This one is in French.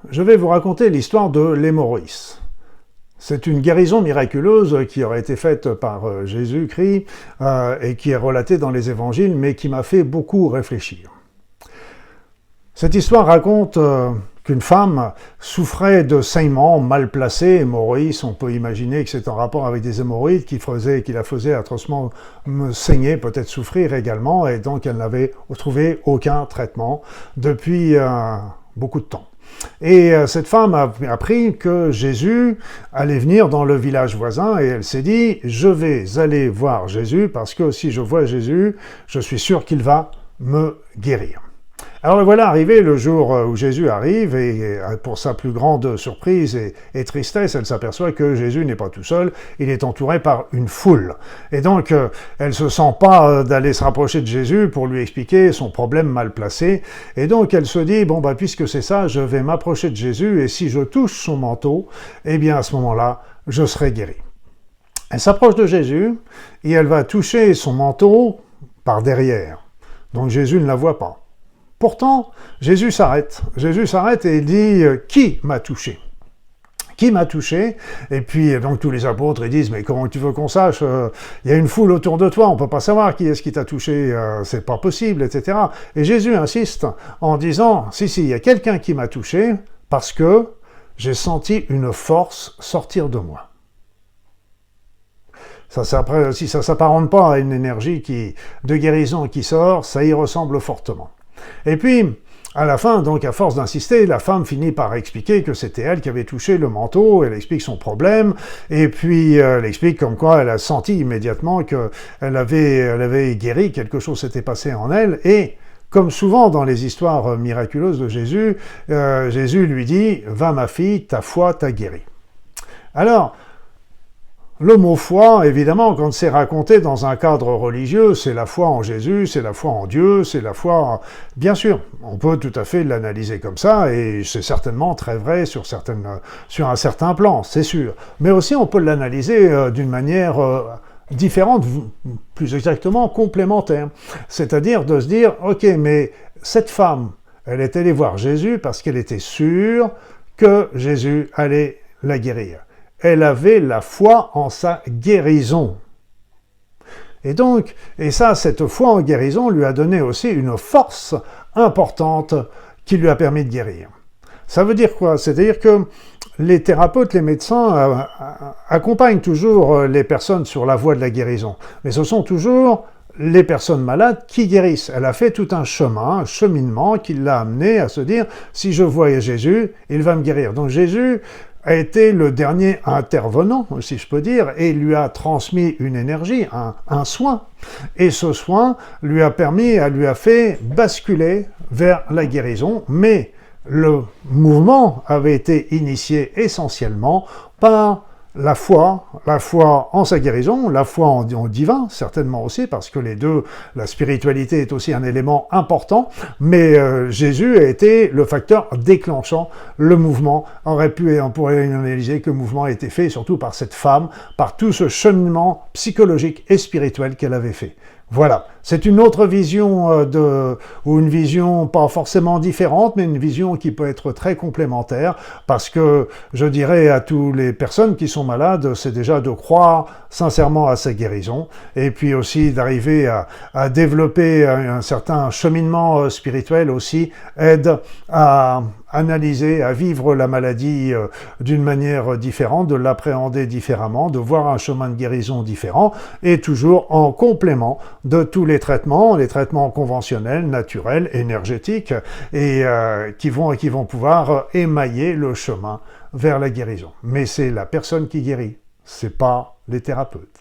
je vais vous raconter l'histoire de l'hémorroïs. C'est une guérison miraculeuse qui aurait été faite par Jésus-Christ et qui est relatée dans les évangiles, mais qui m'a fait beaucoup réfléchir. Cette histoire raconte qu'une femme souffrait de saignements mal placés, hémorroïdes. On peut imaginer que c'est en rapport avec des hémorroïdes qui la faisaient atrocement saigner, peut-être souffrir également, et donc elle n'avait trouvé aucun traitement depuis beaucoup de temps. Et cette femme a appris que Jésus allait venir dans le village voisin et elle s'est dit « Je vais aller voir Jésus parce que si je vois Jésus, je suis sûr qu'il va me guérir. » Alors voilà arrivé le jour où Jésus arrive et pour sa plus grande surprise et tristesse, elle s'aperçoit que Jésus n'est pas tout seul, il est entouré par une foule. Et donc elle se sent pas d'aller se rapprocher de Jésus pour lui expliquer son problème mal placé. Et donc elle se dit, bon puisque c'est ça, je vais m'approcher de Jésus et si je touche son manteau, eh bien à ce moment-là, je serai guéri. Elle s'approche de Jésus et elle va toucher son manteau par derrière. Donc Jésus ne la voit pas. Pourtant, Jésus s'arrête. Jésus s'arrête et il dit « Qui m'a touché ?» Qui m'a touché? Et puis donc tous les apôtres ils disent « Mais comment tu veux qu'on sache? Il y a une foule autour de toi, on peut pas savoir qui est-ce qui t'a touché, c'est pas possible, etc. » Et Jésus insiste en disant « Si, il y a quelqu'un qui m'a touché parce que j'ai senti une force sortir de moi. » Si ça s'apparente pas à une énergie de guérison qui sort, ça y ressemble fortement. Et puis, à la fin, donc à force d'insister, la femme finit par expliquer que c'était elle qui avait touché le manteau, elle explique son problème, et puis elle explique comme quoi elle a senti immédiatement qu'elle avait guéri, quelque chose s'était passé en elle, et comme souvent dans les histoires miraculeuses de Jésus, Jésus lui dit « Va ma fille, ta foi t'a guéri ». Alors, le mot foi, évidemment, quand c'est raconté dans un cadre religieux, c'est la foi en Jésus, c'est la foi en Dieu, c'est la foi... Bien sûr, on peut tout à fait l'analyser comme ça, et c'est certainement très vrai sur un certain plan, c'est sûr. Mais aussi, on peut l'analyser d'une manière différente, plus exactement complémentaire. C'est-à-dire de se dire, ok, mais cette femme, elle est allée voir Jésus parce qu'elle était sûre que Jésus allait la guérir. Elle avait la foi en sa guérison. Et donc, cette foi en guérison lui a donné aussi une force importante qui lui a permis de guérir. Ça veut dire quoi? C'est-à-dire que les thérapeutes, les médecins accompagnent toujours les personnes sur la voie de la guérison. Mais ce sont toujours les personnes malades qui guérissent. Elle a fait tout un chemin, un cheminement qui l'a amené à se dire « Si je vois Jésus, il va me guérir ». Donc Jésus a été le dernier intervenant, si je peux dire, et lui a transmis une énergie, un soin. Et ce soin lui a fait basculer vers la guérison, mais le mouvement avait été initié essentiellement par la foi en sa guérison, la foi en divin, certainement aussi, parce que les deux, la spiritualité est aussi un élément important, mais Jésus a été le facteur déclenchant le mouvement. On pourrait analyser que le mouvement a été fait surtout par cette femme, par tout ce cheminement psychologique et spirituel qu'elle avait fait. Voilà, c'est une autre vision ou une vision pas forcément différente, mais une vision qui peut être très complémentaire, parce que je dirais à toutes les personnes qui sont malades, c'est déjà de croire sincèrement à sa guérison, et puis aussi d'arriver à développer un certain cheminement spirituel aussi, aide à analyser, à vivre la maladie d'une manière différente, de l'appréhender différemment, de voir un chemin de guérison différent, et toujours en complément de tous les traitements conventionnels, naturels, énergétiques, et qui vont pouvoir émailler le chemin vers la guérison. Mais c'est la personne qui guérit, c'est pas les thérapeutes.